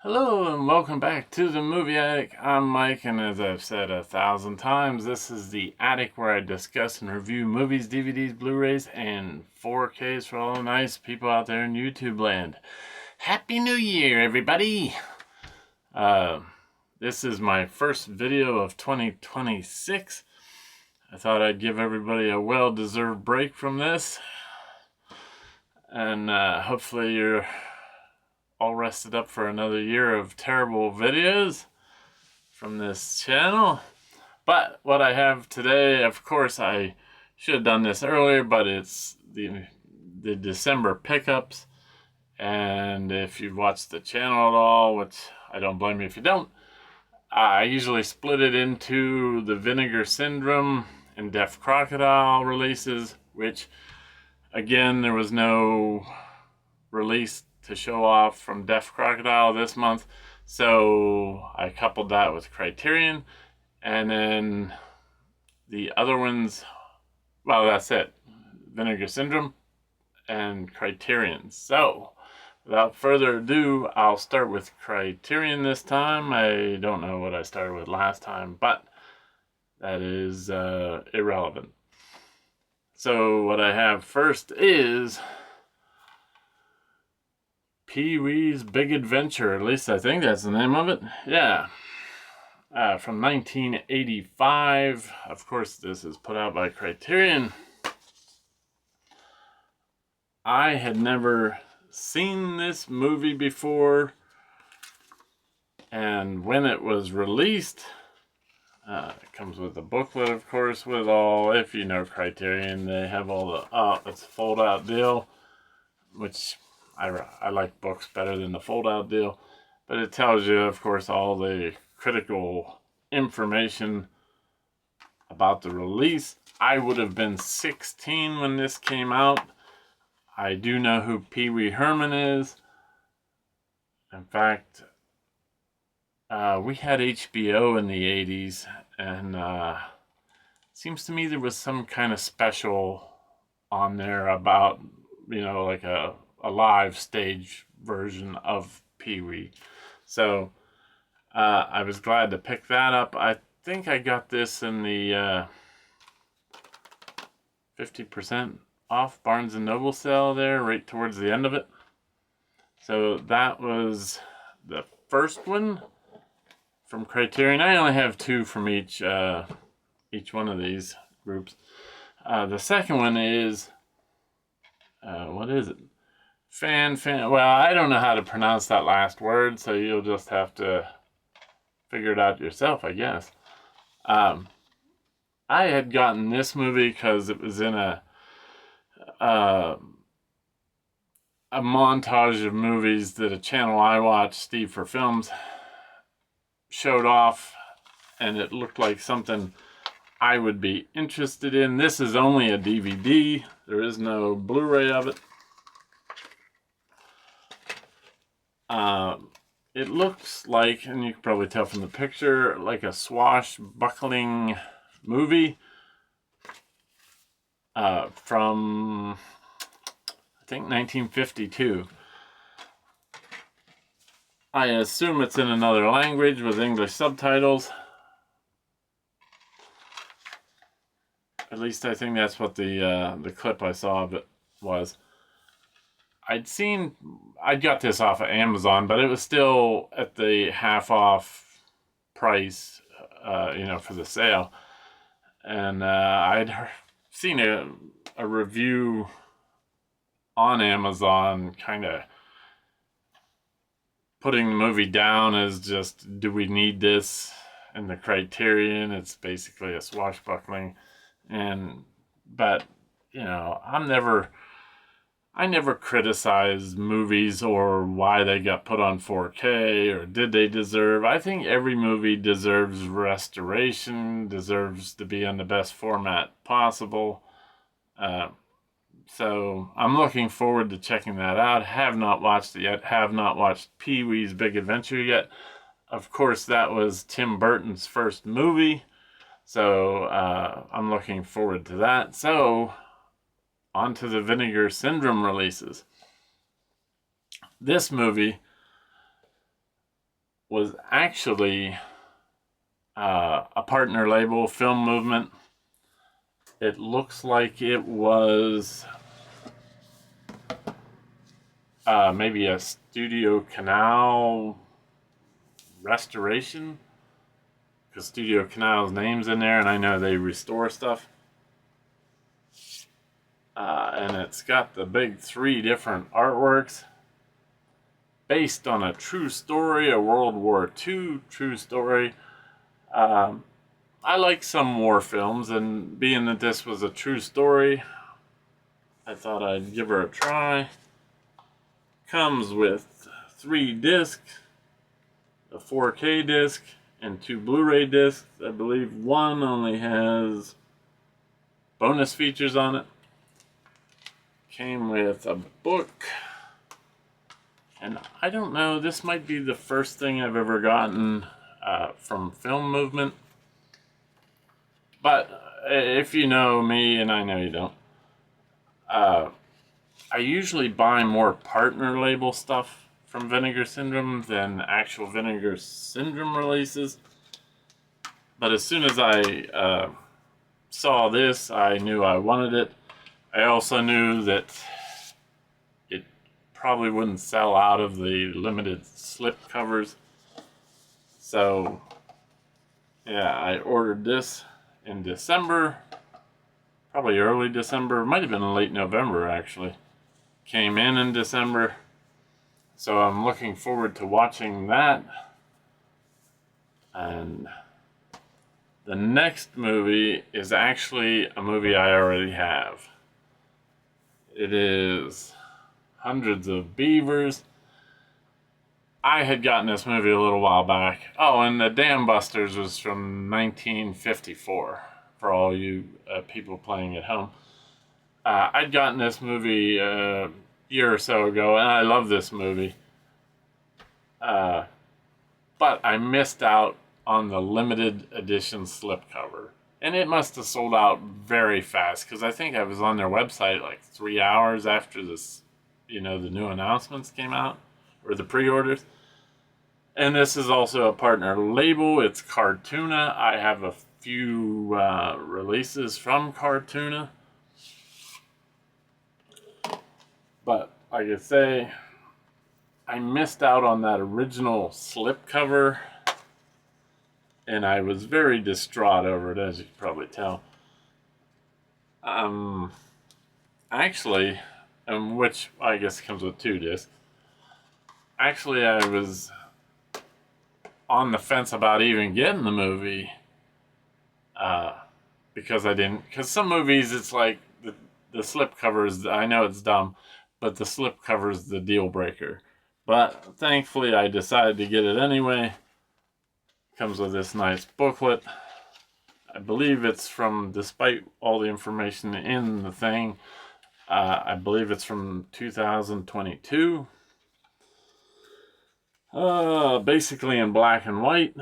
Hello and welcome back to the Movie Attic. I'm Mike, and as I've said 1,000 times, this is the attic where I discuss and review movies, DVDs, Blu-rays, and 4Ks for all the nice people out there in YouTube land. Happy New Year, everybody! This is my first video of 2026. I thought I'd give everybody a well-deserved break from this, and hopefully you're all rested up for another year of terrible videos from this channel. But what I have today, of course, I should have done this earlier, but it's the December pickups. And if you've watched the channel at all, which I don't blame you if you don't, I usually split it into the Vinegar Syndrome and Deaf Crocodile releases, which, again, there was no release to show off from Deaf Crocodile this month, so I coupled that with Criterion, and then the other ones, well, that's it, Vinegar Syndrome and Criterion. So without further ado, I'll start with Criterion this time. I don't know what I started with last time, but that is irrelevant. So what I have first is Pee-wee's Big Adventure, at least I think that's the name of it. Yeah. From 1985. Of course, this is put out by Criterion. I had never seen this movie before, and when it was released, it comes with a booklet, of course, with all, if you know Criterion, they have all the, it's a fold-out deal, which I like books better than the fold-out deal, but it tells you, of course, all the critical information about the release. I would have been 16 when this came out. I do know who Pee Wee Herman is. In fact, we had HBO in the 80s, and it seems to me there was some kind of special on there about, you know, like a live stage version of Pee-wee. So I was glad to pick that up. I think I got this in the 50% off Barnes & Noble sale there, right towards the end of it. So that was the first one from Criterion. I only have two from each one of these groups. The second one is, what is it? Well, I don't know how to pronounce that last word, so you'll just have to figure it out yourself, I guess. I had gotten this movie because it was in a montage of movies that a channel I watch, Steve for Films, showed off, and it looked like something I would be interested in. This is only a DVD. There is no Blu-ray of it. It looks like, and you can probably tell from the picture, like a swashbuckling movie from, I think, 1952. I assume it's in another language with English subtitles. At least I think that's what the clip I saw of it was. I'd got this off of Amazon, but it was still at the half off price, for the sale. And I'd seen a review on Amazon kind of putting the movie down as just, do we need this? And the Criterion, it's basically a swashbuckling. But, you know, I never criticize movies or why they got put on 4K or did they deserve. I think every movie deserves restoration, deserves to be on the best format possible. So I'm looking forward to checking that out. Have not watched it yet. Have not watched Pee-wee's Big Adventure yet. Of course, that was Tim Burton's first movie. So I'm looking forward to that. So on to the Vinegar Syndrome releases. This movie was actually a partner label, Film Movement. It looks like it was maybe a Studio Canal restoration, because Studio Canal's name's in there, and I know they restore stuff. And it's got the big 3 different artworks based on a true story, a World War II true story. I like some war films, and being that this was a true story, I thought I'd give her a try. Comes with 3 discs, a 4K disc, and 2 Blu-ray discs. I believe one only has bonus features on it. Came with a book. And I don't know, this might be the first thing I've ever gotten from Film Movement. But if you know me, and I know you don't, I usually buy more partner label stuff from Vinegar Syndrome than actual Vinegar Syndrome releases. But as soon as I saw this, I knew I wanted it. I also knew that it probably wouldn't sell out of the limited slip covers. So, yeah, I ordered this in December, probably early December, might have been late November actually. Came in December, so I'm looking forward to watching that. And the next movie is actually a movie I already have. It is Hundreds of Beavers. I had gotten this movie a little while back. Oh, and The Dam Busters was from 1954, for all you people playing at home. I'd gotten this movie a year or so ago, and I love this movie. But I missed out on the limited edition slipcover. And it must have sold out very fast, because I think I was on their website like 3 hours after this, the new announcements came out, or the pre-orders. And this is also a partner label. It's Cartoona. I have a few releases from Cartoona. But like I say, I missed out on that original slipcover, and I was very distraught over it, as you can probably tell. Actually, which I guess comes with 2 discs. Actually, I was on the fence about even getting the movie, because some movies it's like the slipcover is, I know it's dumb, but the slipcover is the deal breaker. But thankfully I decided to get it anyway. Comes with this nice booklet. I believe it's from, despite all the information in the thing, I believe it's from 2022. Basically in black and white.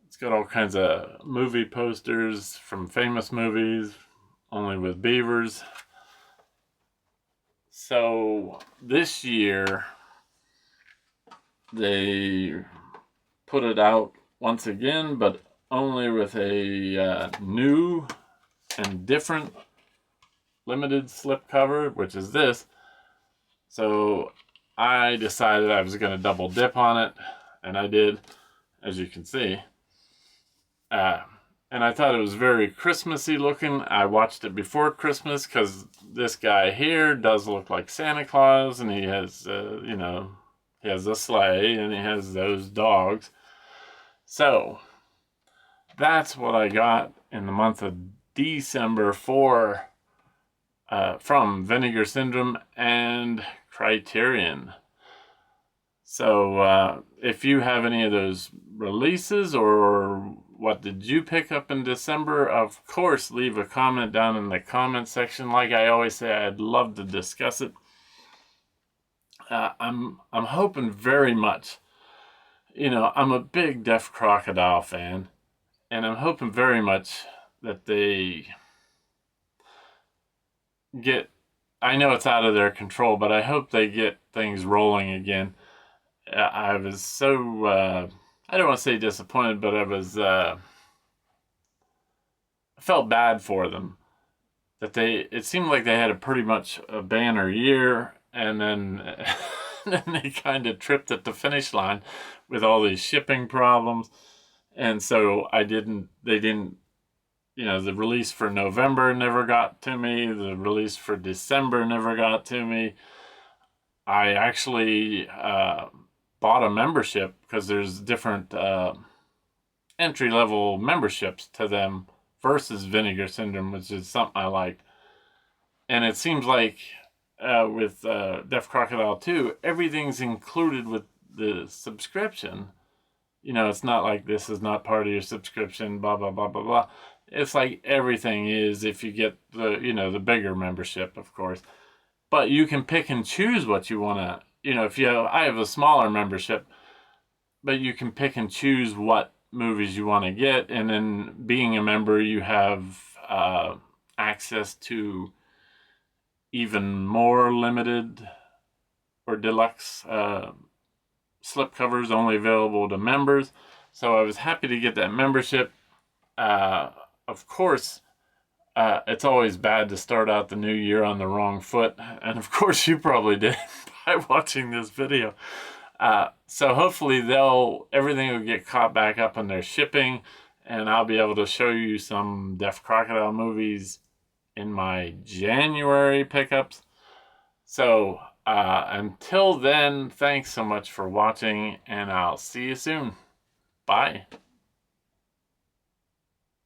It's got all kinds of movie posters from famous movies, only with beavers. So this year they put it out once again, but only with a new and different limited slipcover, which is this. So I decided I was going to double dip on it, and I did, as you can see. And I thought it was very Christmassy looking. I watched it before Christmas, because this guy here does look like Santa Claus, and he has, he has a sleigh, and he has those dogs. So that's what I got in the month of December from Vinegar Syndrome and Criterion. So if you have any of those releases, or what did you pick up in December, of course leave a comment down in the comment section. Like I always say, I'd love to discuss it. I'm hoping very much, I'm a big Deaf Crocodile fan, and I'm hoping very much that they get, I know it's out of their control, but I hope they get things rolling again. I was so I don't want to say disappointed, but I was, I felt bad for them. That it seemed like they had a pretty much a banner year, and then, then they kind of tripped at the finish line with all these shipping problems. And so they didn't, the release for November never got to me. The release for December never got to me. I actually bought a membership because there's different entry-level memberships to them versus Vinegar Syndrome, which is something I like. And it seems like with Deaf Crocodile 2, everything's included with the subscription. It's not like this is not part of your subscription, blah, blah, blah, blah, blah. It's like everything is if you get the bigger membership, of course. But you can pick and choose what you want to, I have a smaller membership, but you can pick and choose what movies you want to get. And then being a member, you have access to even more limited or deluxe slipcovers only available to members. So I was happy to get that membership. Of course, it's always bad to start out the new year on the wrong foot. And of course you probably did by watching this video. So hopefully everything will get caught back up in their shipping, and I'll be able to show you some Deaf Crocodile movies in my January pickups. So until then, thanks so much for watching, and I'll see you soon. Bye.